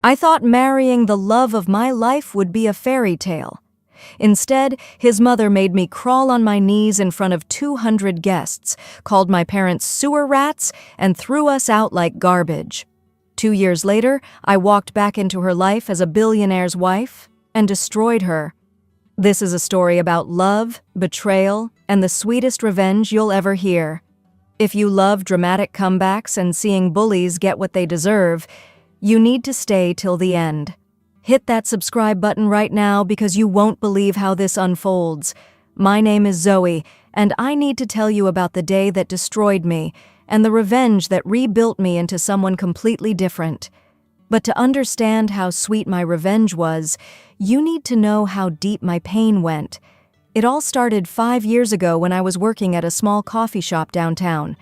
I thought marrying the love of my life would be a fairy tale. Instead, his mother made me crawl on my knees in front of 200 guests, called my parents sewer rats, and threw us out like garbage. 2 years later, I walked back into her life as a billionaire's wife and destroyed her. This is a story about love, betrayal, and the sweetest revenge you'll ever hear. If you love dramatic comebacks and seeing bullies get what they deserve, you need to stay till the end. Hit that subscribe button right now because you won't believe how this unfolds. My name is Zoe, and I need to tell you about the day that destroyed me and the revenge that rebuilt me into someone completely different. But to understand how sweet my revenge was, you need to know how deep my pain went. It all started 5 years ago when I was working at a small coffee shop downtown.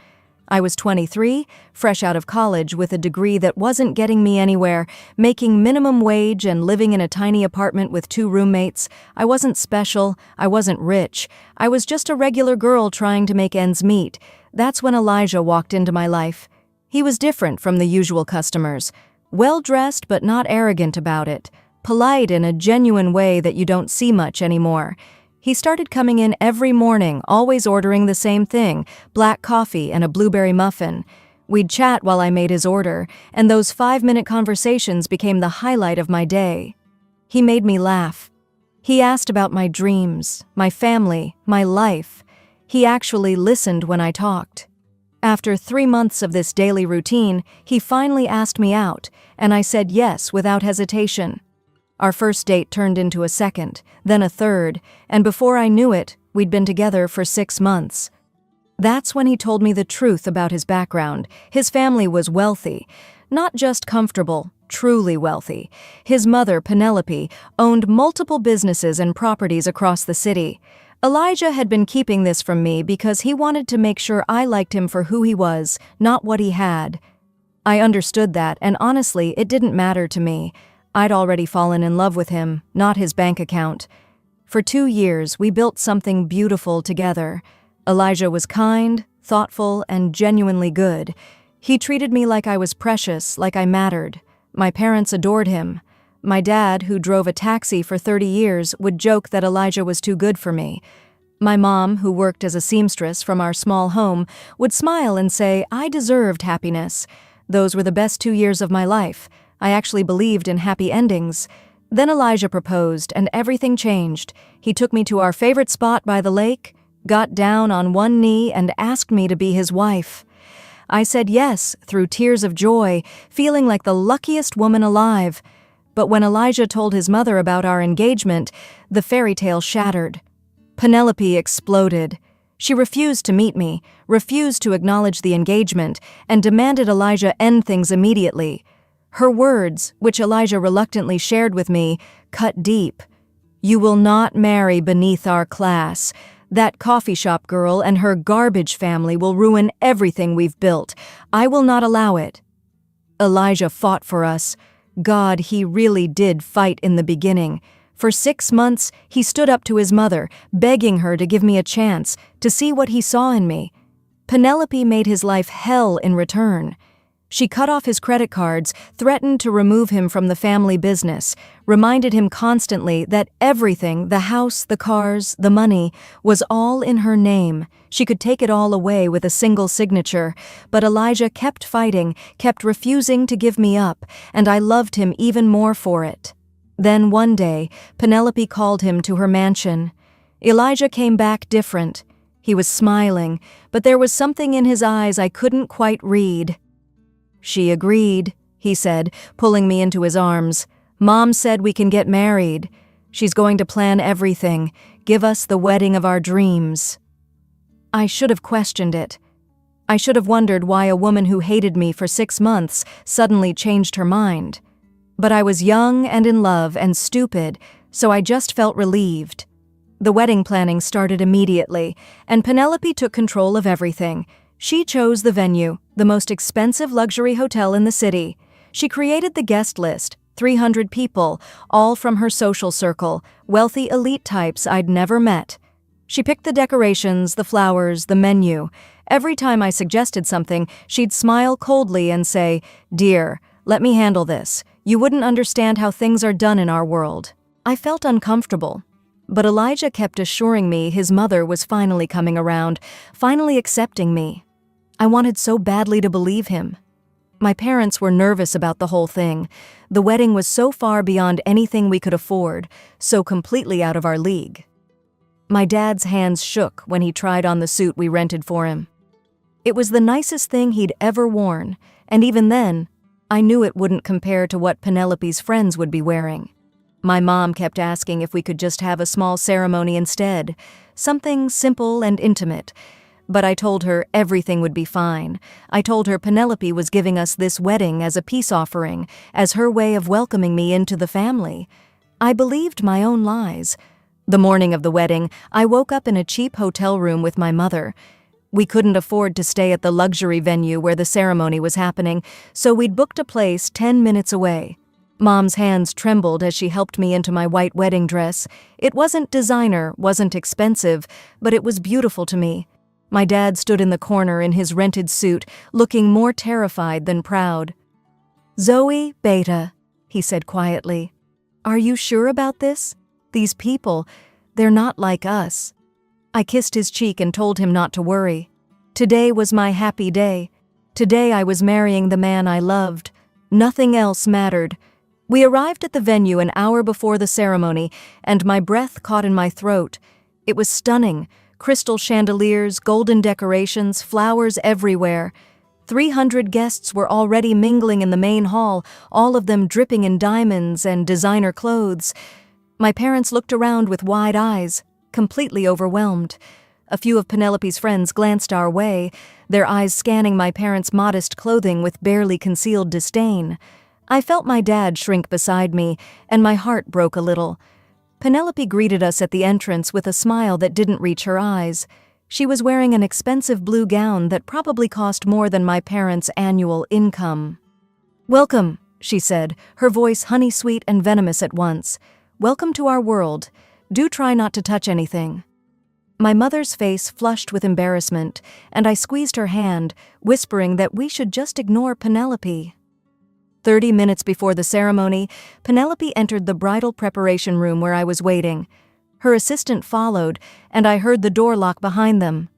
I was 23, fresh out of college with a degree that wasn't getting me anywhere, making minimum wage and living in a tiny apartment with 2 roommates. I wasn't special, I wasn't rich. I was just a regular girl trying to make ends meet. That's when Elijah walked into my life. He was different from the usual customers. Well-dressed but not arrogant about it. Polite in a genuine way that you don't see much anymore. He started coming in every morning, always ordering the same thing, black coffee and a blueberry muffin. We'd chat while I made his order, and those 5-minute conversations became the highlight of my day. He made me laugh. He asked about my dreams, my family, my life. He actually listened when I talked. After 3 months of this daily routine, he finally asked me out, and I said yes without hesitation. Our first date turned into a second, then a third, and before I knew it, we'd been together for 6 months. That's when he told me the truth about his background. His family was wealthy, not just comfortable, truly wealthy. His mother, Penelope, owned multiple businesses and properties across the city. Elijah had been keeping this from me because he wanted to make sure I liked him for who he was, not what he had. I understood that, and honestly, it didn't matter to me. I'd already fallen in love with him, not his bank account. For 2 years, we built something beautiful together. Elijah was kind, thoughtful, and genuinely good. He treated me like I was precious, like I mattered. My parents adored him. My dad, who drove a taxi for 30 years, would joke that Elijah was too good for me. My mom, who worked as a seamstress from our small home, would smile and say I deserved happiness. Those were the best 2 years of my life. I actually believed in happy endings. Then Elijah proposed, and everything changed. He took me to our favorite spot by the lake, got down on one knee, and asked me to be his wife. I said yes, through tears of joy, feeling like the luckiest woman alive. But when Elijah told his mother about our engagement, the fairy tale shattered. Penelope exploded. She refused to meet me, refused to acknowledge the engagement, and demanded Elijah end things immediately. Her words, which Elijah reluctantly shared with me, cut deep. "You will not marry beneath our class. That coffee shop girl and her garbage family will ruin everything we've built. I will not allow it." Elijah fought for us. God, he really did fight in the beginning. For 6 months, he stood up to his mother, begging her to give me a chance, to see what he saw in me. Penelope made his life hell in return. She cut off his credit cards, threatened to remove him from the family business, reminded him constantly that everything, the house, the cars, the money, was all in her name. She could take it all away with a single signature, but Elijah kept fighting, kept refusing to give me up, and I loved him even more for it. Then one day, Penelope called him to her mansion. Elijah came back different. He was smiling, but there was something in his eyes I couldn't quite read. "She agreed," he said, pulling me into his arms. "Mom said we can get married. She's going to plan everything, give us the wedding of our dreams." I should have questioned it. I should have wondered why a woman who hated me for 6 months suddenly changed her mind. But I was young and in love and stupid, so I just felt relieved. The wedding planning started immediately, and Penelope took control of everything. She chose the venue, the most expensive luxury hotel in the city. She created the guest list, 300 people, all from her social circle, wealthy elite types I'd never met. She picked the decorations, the flowers, the menu. Every time I suggested something, she'd smile coldly and say, "Dear, let me handle this. You wouldn't understand how things are done in our world." I felt uncomfortable, but Elijah kept assuring me his mother was finally coming around, finally accepting me. I wanted so badly to believe him. My parents were nervous about the whole thing. The wedding was so far beyond anything we could afford, so completely out of our league. My dad's hands shook when he tried on the suit we rented for him. It was the nicest thing he'd ever worn, and even then, I knew it wouldn't compare to what Penelope's friends would be wearing. My mom kept asking if we could just have a small ceremony instead, something simple and intimate. But I told her everything would be fine. I told her Penelope was giving us this wedding as a peace offering, as her way of welcoming me into the family. I believed my own lies. The morning of the wedding, I woke up in a cheap hotel room with my mother. We couldn't afford to stay at the luxury venue where the ceremony was happening, so we'd booked a place 10 minutes away. Mom's hands trembled as she helped me into my white wedding dress. It wasn't designer, wasn't expensive, but it was beautiful to me. My dad stood in the corner in his rented suit, looking more terrified than proud. "Zoe, Beta," he said quietly. "Are you sure about this? These people, they're not like us." I kissed his cheek and told him not to worry. Today was my happy day. Today I was marrying the man I loved. Nothing else mattered. We arrived at the venue an hour before the ceremony, and my breath caught in my throat. It was stunning. Crystal chandeliers, golden decorations, flowers everywhere. 300 guests were already mingling in the main hall, all of them dripping in diamonds and designer clothes. My parents looked around with wide eyes, completely overwhelmed. A few of Penelope's friends glanced our way, their eyes scanning my parents' modest clothing with barely concealed disdain. I felt my dad shrink beside me, and my heart broke a little. Penelope greeted us at the entrance with a smile that didn't reach her eyes. She was wearing an expensive blue gown that probably cost more than my parents' annual income. "Welcome," she said, her voice honey-sweet and venomous at once. "Welcome to our world. Do try not to touch anything." My mother's face flushed with embarrassment, and I squeezed her hand, whispering that we should just ignore Penelope. 30 minutes before the ceremony, Penelope entered the bridal preparation room where I was waiting. Her assistant followed, and I heard the door lock behind them.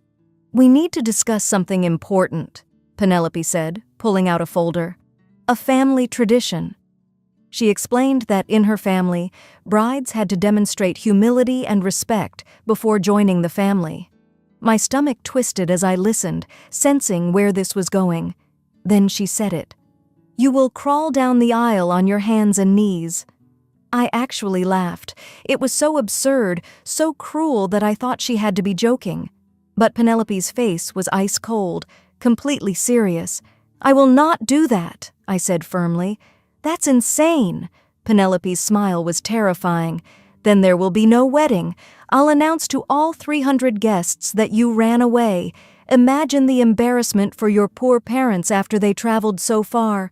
"We need to discuss something important," Penelope said, pulling out a folder. "A family tradition." She explained that in her family, brides had to demonstrate humility and respect before joining the family. My stomach twisted as I listened, sensing where this was going. Then she said it. "You will crawl down the aisle on your hands and knees." I actually laughed. It was so absurd, so cruel that I thought she had to be joking. But Penelope's face was ice cold, completely serious. "I will not do that," I said firmly. "That's insane." Penelope's smile was terrifying. "Then there will be no wedding. I'll announce to all 300 guests that you ran away. Imagine the embarrassment for your poor parents after they traveled so far."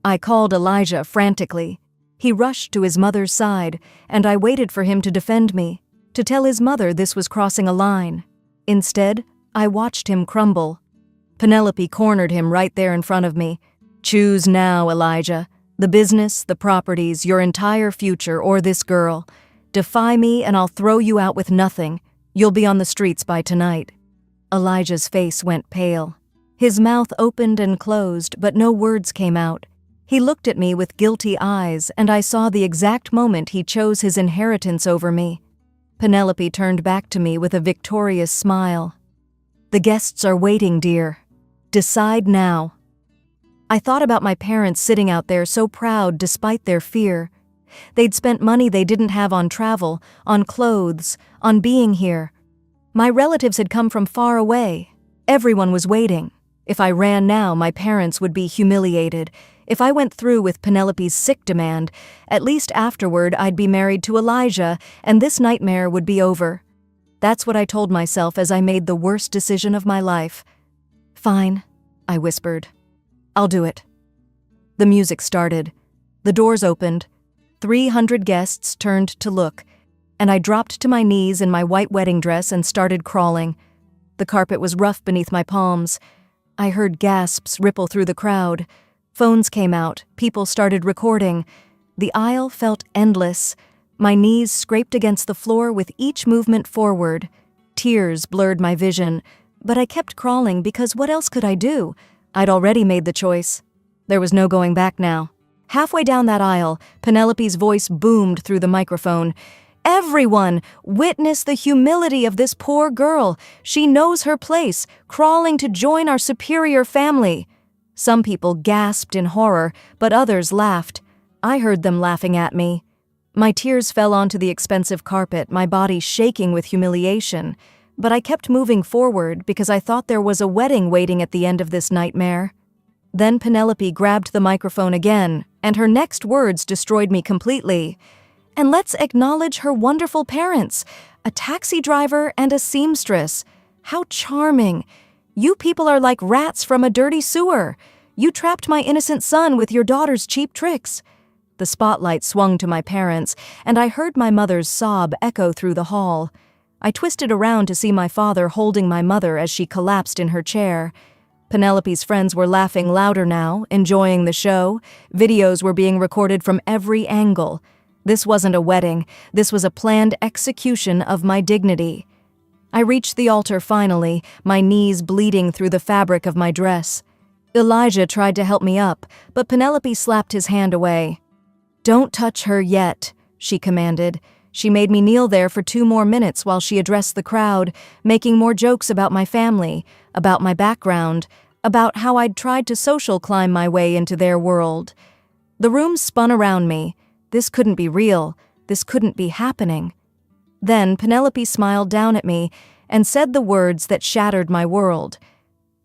I called Elijah frantically. He rushed to his mother's side, and I waited for him to defend me, to tell his mother this was crossing a line. Instead, I watched him crumble. Penelope cornered him right there in front of me. "Choose now, Elijah. The business, the properties, your entire future, or this girl. Defy me and I'll throw you out with nothing. You'll be on the streets by tonight." Elijah's face went pale. His mouth opened and closed, but no words came out. He looked at me with guilty eyes, and I saw the exact moment he chose his inheritance over me. Penelope turned back to me with a victorious smile. "The guests are waiting, dear. Decide now." I thought about my parents sitting out there so proud despite their fear. They'd spent money they didn't have on travel, on clothes, on being here. My relatives had come from far away. Everyone was waiting. If I ran now, my parents would be humiliated. If I went through with Penelope's sick demand, at least afterward I'd be married to Elijah, and this nightmare would be over. That's what I told myself as I made the worst decision of my life. "Fine," I whispered. "I'll do it." The music started. The doors opened. 300 guests turned to look, and I dropped to my knees in my white wedding dress and started crawling. The carpet was rough beneath my palms. I heard gasps ripple through the crowd. Phones came out, people started recording. The aisle felt endless. My knees scraped against the floor with each movement forward. Tears blurred my vision, but I kept crawling because what else could I do? I'd already made the choice. There was no going back now. Halfway down that aisle, Penelope's voice boomed through the microphone. "Everyone, witness the humility of this poor girl. She knows her place, crawling to join our superior family." Some people gasped in horror, but others laughed. I heard them laughing at me. My tears fell onto the expensive carpet, my body shaking with humiliation. But I kept moving forward because I thought there was a wedding waiting at the end of this nightmare. Then Penelope grabbed the microphone again, and her next words destroyed me completely. "And let's acknowledge her wonderful parents, a taxi driver and a seamstress. How charming. You people are like rats from a dirty sewer. You trapped my innocent son with your daughter's cheap tricks." The spotlight swung to my parents, and I heard my mother's sob echo through the hall. I twisted around to see my father holding my mother as she collapsed in her chair. Penelope's friends were laughing louder now, enjoying the show. Videos were being recorded from every angle. This wasn't a wedding. This was a planned execution of my dignity. I reached the altar finally, my knees bleeding through the fabric of my dress. Elijah tried to help me up, but Penelope slapped his hand away. "Don't touch her yet," she commanded. She made me kneel there for 2 more minutes while she addressed the crowd, making more jokes about my family, about my background, about how I'd tried to social climb my way into their world. The room spun around me. This couldn't be real. This couldn't be happening. Then Penelope smiled down at me and said the words that shattered my world.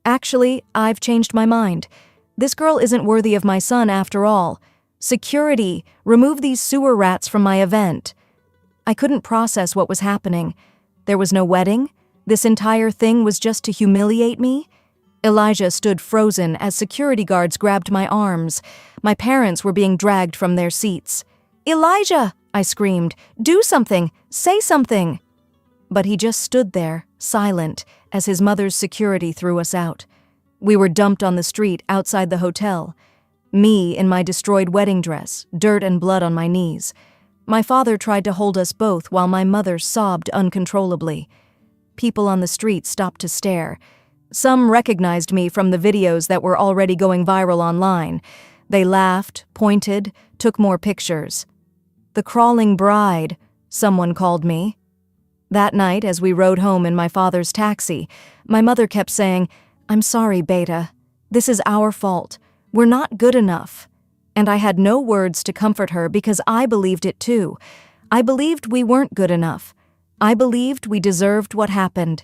"Actually, I've changed my mind. This girl isn't worthy of my son after all. Security, remove these sewer rats from my event." I couldn't process what was happening. There was no wedding. This entire thing was just to humiliate me. Elijah stood frozen as security guards grabbed my arms. My parents were being dragged from their seats. "Elijah!" I screamed. "Do something! Say something!" But he just stood there, silent, as his mother's security threw us out. We were dumped on the street outside the hotel. Me in my destroyed wedding dress, dirt and blood on my knees. My father tried to hold us both while my mother sobbed uncontrollably. People on the street stopped to stare. Some recognized me from the videos that were already going viral online. They laughed, pointed, took more pictures. "The crawling bride," someone called me. That night, as we rode home in my father's taxi, my mother kept saying, "I'm sorry, Beta. This is our fault. We're not good enough." And I had no words to comfort her because I believed it too. I believed we weren't good enough. I believed we deserved what happened.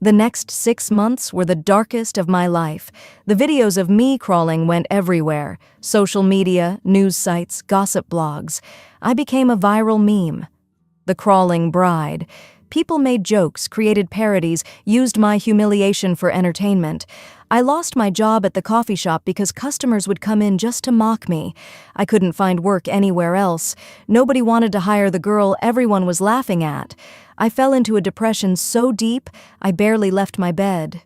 The next 6 months were the darkest of my life. The videos of me crawling went everywhere. Social media, news sites, gossip blogs. I became a viral meme. The crawling bride. People made jokes, created parodies, used my humiliation for entertainment. I lost my job at the coffee shop because customers would come in just to mock me. I couldn't find work anywhere else. Nobody wanted to hire the girl everyone was laughing at. I fell into a depression so deep, I barely left my bed.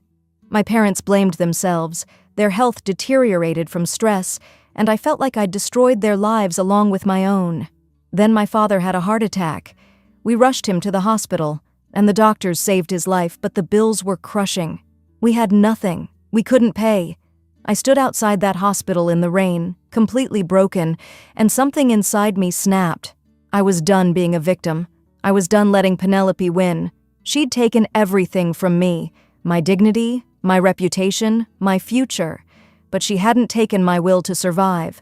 My parents blamed themselves. Their health deteriorated from stress, and I felt like I'd destroyed their lives along with my own. Then my father had a heart attack. We rushed him to the hospital, and the doctors saved his life, but the bills were crushing. We had nothing. We couldn't pay. I stood outside that hospital in the rain, completely broken, and something inside me snapped. I was done being a victim. I was done letting Penelope win. She'd taken everything from me, my dignity, my reputation, my future, but she hadn't taken my will to survive.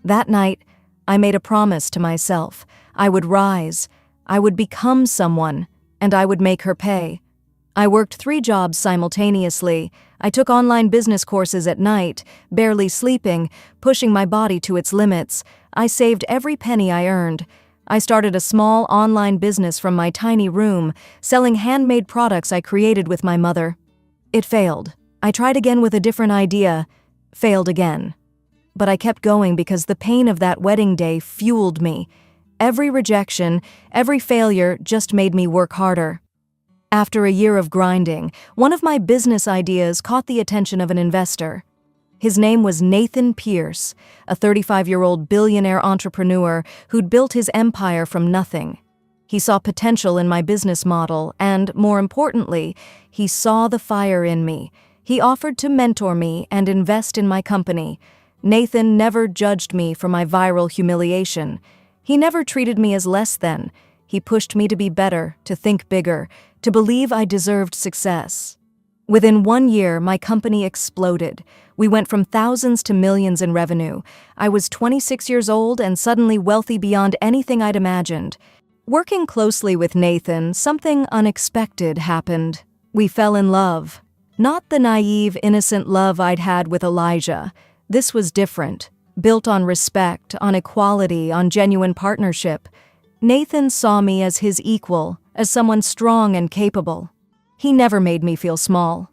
That night, I made a promise to myself. I would rise. I would become someone, and I would make her pay. I worked 3 jobs simultaneously. I took online business courses at night, barely sleeping, pushing my body to its limits. I saved every penny I earned. I started a small online business from my tiny room, selling handmade products I created with my mother. It failed. I tried again with a different idea. Failed again. But I kept going because the pain of that wedding day fueled me. Every rejection, every failure just made me work harder. After a year of grinding, one of my business ideas caught the attention of an investor. His name was Nathan Pierce, a 35-year-old billionaire entrepreneur who'd built his empire from nothing. He saw potential in my business model and, more importantly, he saw the fire in me. He offered to mentor me and invest in my company. Nathan never judged me for my viral humiliation. He never treated me as less than. He pushed me to be better, to think bigger, to believe I deserved success. Within 1 year, my company exploded. We went from thousands to millions in revenue. I was 26 years old and suddenly wealthy beyond anything I'd imagined. Working closely with Nathan, something unexpected happened. We fell in love. Not the naive, innocent love I'd had with Elijah. This was different, built on respect, on equality, on genuine partnership. Nathan saw me as his equal, as someone strong and capable. He never made me feel small.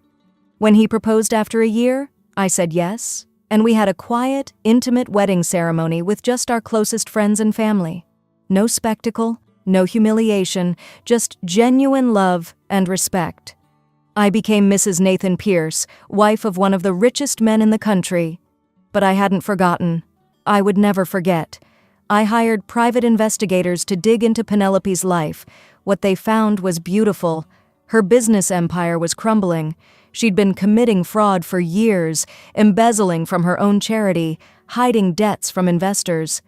When he proposed after a year, I said yes, and we had a quiet, intimate wedding ceremony with just our closest friends and family. No spectacle, no humiliation, just genuine love and respect. I became Mrs. Nathan Pierce, wife of one of the richest men in the country. But I hadn't forgotten. I would never forget. I hired private investigators to dig into Penelope's life. What they found was beautiful. Her business empire was crumbling. She'd been committing fraud for years, embezzling from her own charity, hiding debts from investors.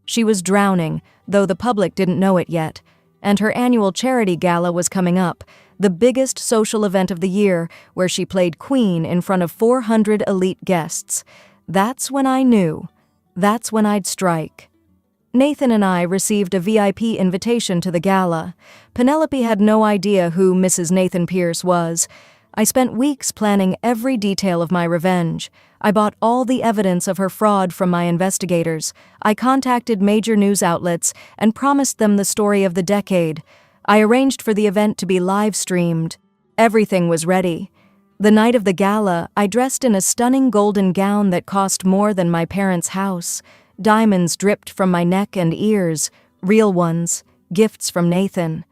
She was drowning, though the public didn't know it yet. And her annual charity gala was coming up, the biggest social event of the year, where she played queen in front of 400 elite guests. That's when I knew. That's when I'd strike. Nathan and I received a VIP invitation to the gala. Penelope had no idea who Mrs. Nathan Pierce was. I spent weeks planning every detail of my revenge. I bought all the evidence of her fraud from my investigators. I contacted major news outlets and promised them the story of the decade. I arranged for the event to be live-streamed. Everything was ready. The night of the gala, I dressed in a stunning golden gown that cost more than my parents' house. Diamonds dripped from my neck and ears, real ones, gifts from Nathan.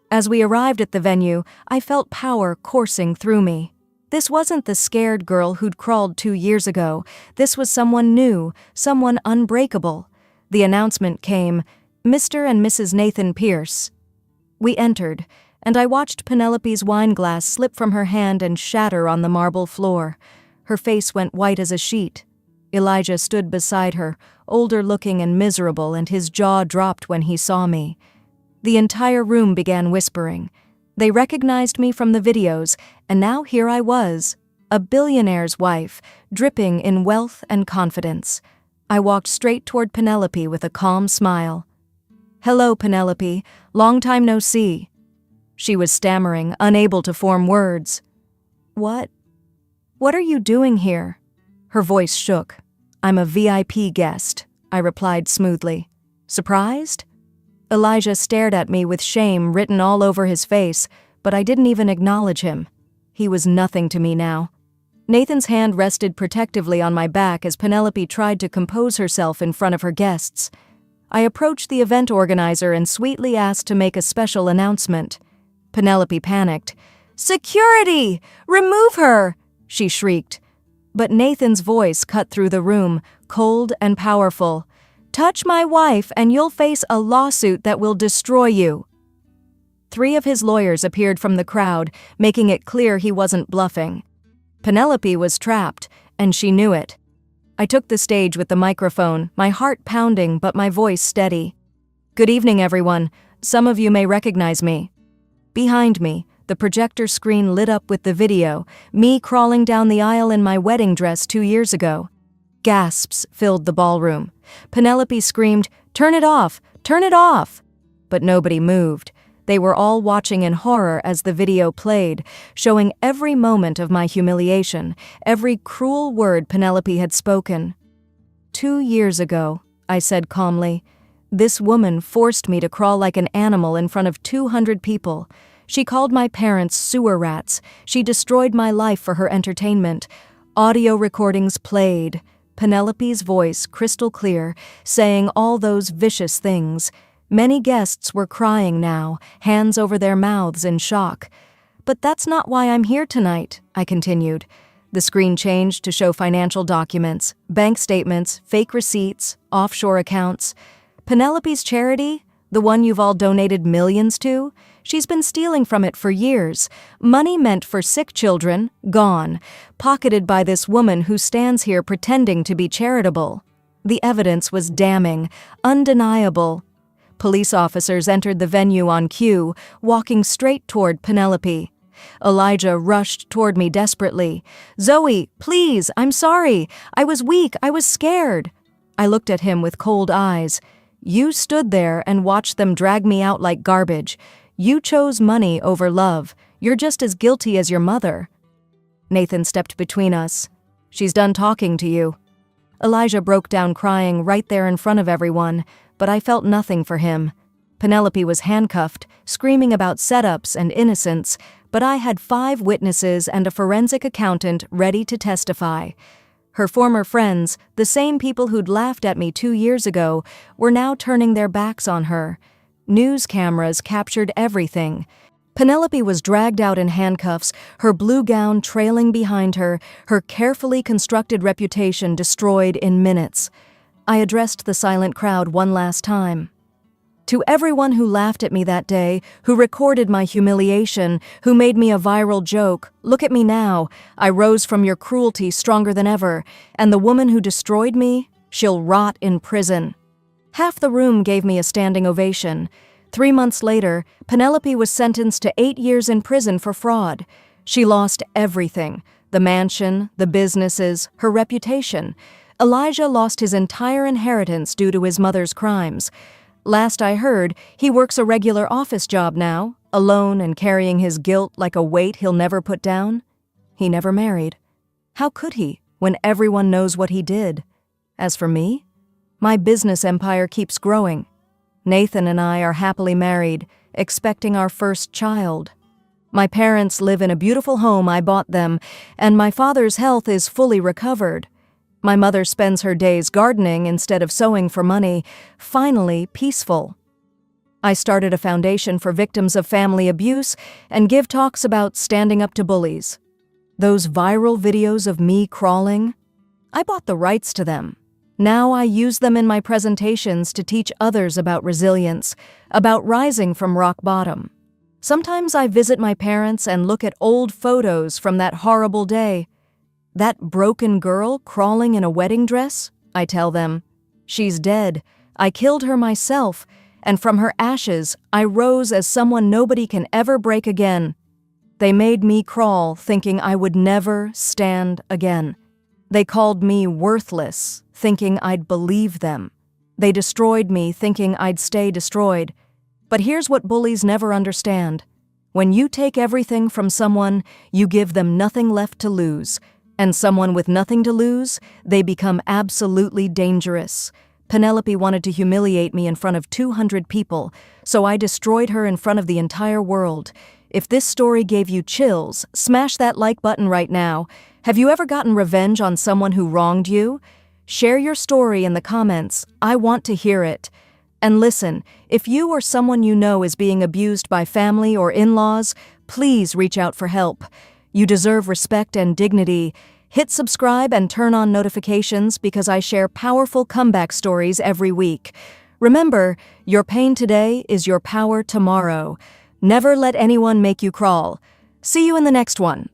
As we arrived at the venue, I felt power coursing through me. This wasn't the scared girl who'd crawled 2 years ago. This was someone new, someone unbreakable. The announcement came, Mr. and Mrs. Nathan Pierce. We entered, and I watched Penelope's wine glass slip from her hand and shatter on the marble floor. Her face went white as a sheet. Elijah stood beside her, older-looking and miserable, and his jaw dropped when he saw me. The entire room began whispering. They recognized me from the videos, and now here I was, a billionaire's wife, dripping in wealth and confidence. I walked straight toward Penelope with a calm smile. "Hello, Penelope. Long time no see." She was stammering, unable to form words. What are you doing here?" Her voice shook. "I'm a VIP guest," I replied smoothly. "Surprised?" Elijah stared at me with shame written all over his face, but I didn't even acknowledge him. He was nothing to me now. Nathan's hand rested protectively on my back as Penelope tried to compose herself in front of her guests. I approached the event organizer and sweetly asked to make a special announcement. Penelope panicked. "Security! Remove her!" she shrieked. But Nathan's voice cut through the room, cold and powerful. "Touch my wife and you'll face a lawsuit that will destroy you." 3 of his lawyers appeared from the crowd, making it clear he wasn't bluffing. Penelope was trapped, and she knew it. I took the stage with the microphone, my heart pounding but my voice steady. "Good evening, everyone. Some of you may recognize me." Behind me, the projector screen lit up with the video, me crawling down the aisle in my wedding dress 2 years ago. Gasps filled the ballroom. Penelope screamed, "Turn it off! Turn it off!" But nobody moved. They were all watching in horror as the video played, showing every moment of my humiliation, every cruel word Penelope had spoken. 2 years ago, I said calmly, this woman forced me to crawl like an animal in front of 200 people. She called my parents sewer rats. She destroyed my life for her entertainment. Audio recordings played. Penelope's voice crystal clear, saying all those vicious things. Many guests were crying now, hands over their mouths in shock. "But that's not why I'm here tonight," I continued. The screen changed to show financial documents, bank statements, fake receipts, offshore accounts. Penelope's charity, the one you've all donated millions to, she's been stealing from it for years. Money meant for sick children, gone, pocketed by this woman who stands here pretending to be charitable. The evidence was damning, undeniable. Police officers entered the venue on cue, walking straight toward Penelope. Elijah rushed toward me desperately. "Zoe, please, I'm sorry. I was weak. I was scared." I looked at him with cold eyes. "You stood there and watched them drag me out like garbage. You chose money over love. You're just as guilty as your mother." Nathan stepped between us. "She's done talking to you." Elijah broke down crying right there in front of everyone, but I felt nothing for him. Penelope was handcuffed, screaming about setups and innocence, but I had 5 witnesses and a forensic accountant ready to testify. Her former friends, the same people who'd laughed at me 2 years ago, were now turning their backs on her. News cameras captured everything. Penelope was dragged out in handcuffs, her blue gown trailing behind her, her carefully constructed reputation destroyed in minutes. I addressed the silent crowd one last time. To everyone who laughed at me that day, who recorded my humiliation, who made me a viral joke, look at me now. I rose from your cruelty stronger than ever, and the woman who destroyed me, she'll rot in prison. Half the room gave me a standing ovation. 3 months later, Penelope was sentenced to 8 years in prison for fraud. She lost everything: the mansion, the businesses, her reputation. Elijah lost his entire inheritance due to his mother's crimes. Last I heard, he works a regular office job now, alone and carrying his guilt like a weight he'll never put down. He never married. How could he, when everyone knows what he did? As for me, my business empire keeps growing. Nathan and I are happily married, expecting our first child. My parents live in a beautiful home I bought them, and my father's health is fully recovered. My mother spends her days gardening instead of sewing for money, finally peaceful. I started a foundation for victims of family abuse and give talks about standing up to bullies. Those viral videos of me crawling, I bought the rights to them. Now I use them in my presentations to teach others about resilience, about rising from rock bottom. Sometimes I visit my parents and look at old photos from that horrible day. That broken girl crawling in a wedding dress, I tell them. She's dead. I killed her myself, and from her ashes I rose as someone nobody can ever break again. They made me crawl, thinking I would never stand again. They called me worthless, thinking I'd believe them. They destroyed me, thinking I'd stay destroyed. But here's what bullies never understand. When you take everything from someone, you give them nothing left to lose. And someone with nothing to lose, they become absolutely dangerous. Penelope wanted to humiliate me in front of 200 people, so I destroyed her in front of the entire world. If this story gave you chills, smash that like button right now. Have you ever gotten revenge on someone who wronged you? Share your story in the comments. I want to hear it. And listen, if you or someone you know is being abused by family or in-laws, please reach out for help. You deserve respect and dignity. Hit subscribe and turn on notifications because I share powerful comeback stories every week. Remember, your pain today is your power tomorrow. Never let anyone make you crawl. See you in the next one.